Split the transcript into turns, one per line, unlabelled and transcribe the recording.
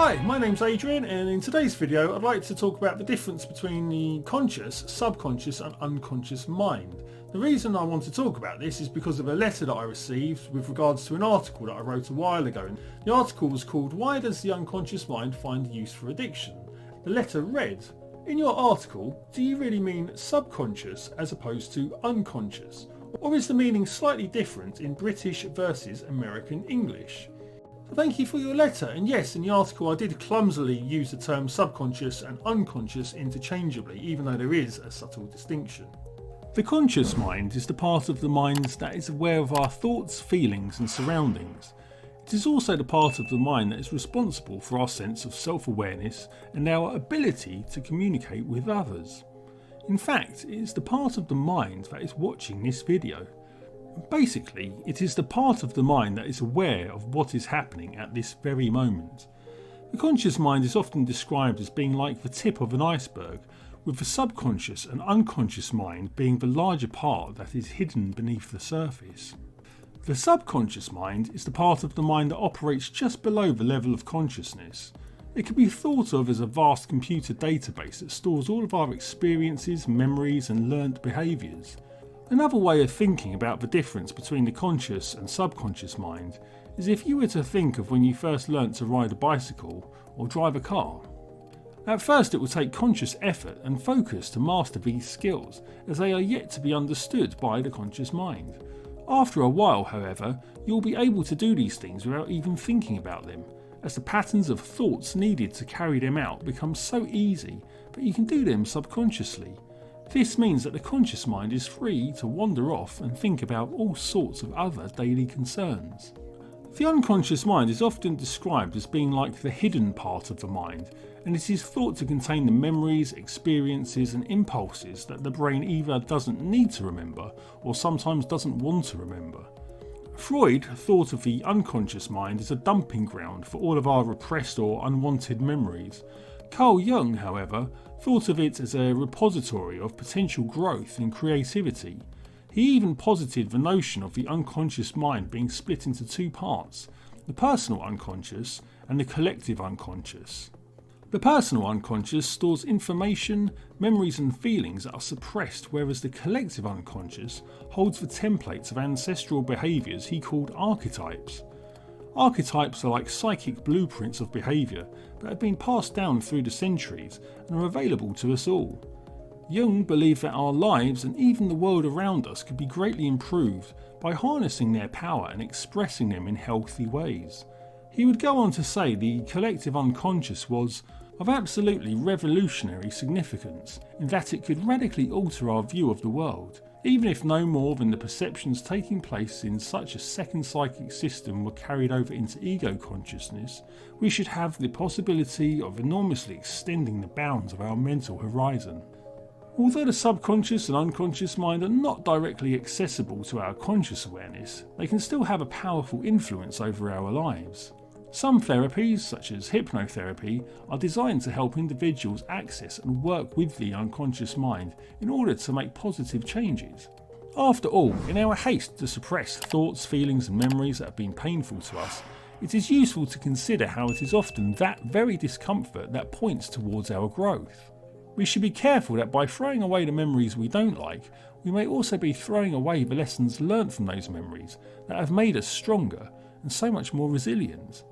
Hi, my name's Adrian, and in today's video I'd like to talk about the difference between the conscious, subconscious and unconscious mind. The reason I want to talk about this is because of a letter that I received with regards to an article that I wrote a while ago. The article was called "Why Does the Unconscious Mind Find Use for Addiction?" The letter read, "In your article, do you really mean subconscious as opposed to unconscious? Or is the meaning slightly different in British versus American English?" Thank you for your letter, and yes, in the article I did clumsily use the term subconscious and unconscious interchangeably, even though there is a subtle distinction. The conscious mind is the part of the mind that is aware of our thoughts, feelings and surroundings. It is also the part of the mind that is responsible for our sense of self-awareness and our ability to communicate with others. In fact, it is the part of the mind that is watching this video. Basically, it is the part of the mind that is aware of what is happening at this very moment. The conscious mind is often described as being like the tip of an iceberg, with the subconscious and unconscious mind being the larger part that is hidden beneath the surface. The subconscious mind is the part of the mind that operates just below the level of consciousness. It can be thought of as a vast computer database that stores all of our experiences, memories and learnt behaviours. Another way of thinking about the difference between the conscious and subconscious mind is if you were to think of when you first learnt to ride a bicycle or drive a car. At first it will take conscious effort and focus to master these skills, as they are yet to be understood by the conscious mind. After a while, however, you will be able to do these things without even thinking about them, as the patterns of thoughts needed to carry them out become so easy that you can do them subconsciously. This means that the conscious mind is free to wander off and think about all sorts of other daily concerns. The unconscious mind is often described as being like the hidden part of the mind, and it is thought to contain the memories, experiences and impulses that the brain either doesn't need to remember or sometimes doesn't want to remember. Freud thought of the unconscious mind as a dumping ground for all of our repressed or unwanted memories. Carl Jung, however, thought of it as a repository of potential growth and creativity. He even posited the notion of the unconscious mind being split into two parts, the personal unconscious and the collective unconscious. The personal unconscious stores information, memories and feelings that are suppressed, whereas the collective unconscious holds the templates of ancestral behaviours he called archetypes. Archetypes are like psychic blueprints of behaviour that have been passed down through the centuries and are available to us all. Jung believed that our lives and even the world around us could be greatly improved by harnessing their power and expressing them in healthy ways. He would go on to say the collective unconscious was of absolutely revolutionary significance in that it could radically alter our view of the world. Even if no more than the perceptions taking place in such a second psychic system were carried over into ego consciousness, we should have the possibility of enormously extending the bounds of our mental horizon. Although the subconscious and unconscious mind are not directly accessible to our conscious awareness, they can still have a powerful influence over our lives. Some therapies, such as hypnotherapy, are designed to help individuals access and work with the unconscious mind in order to make positive changes. After all, in our haste to suppress thoughts, feelings and memories that have been painful to us, it is useful to consider how it is often that very discomfort that points towards our growth. We should be careful that by throwing away the memories we don't like, we may also be throwing away the lessons learnt from those memories that have made us stronger and so much more resilient.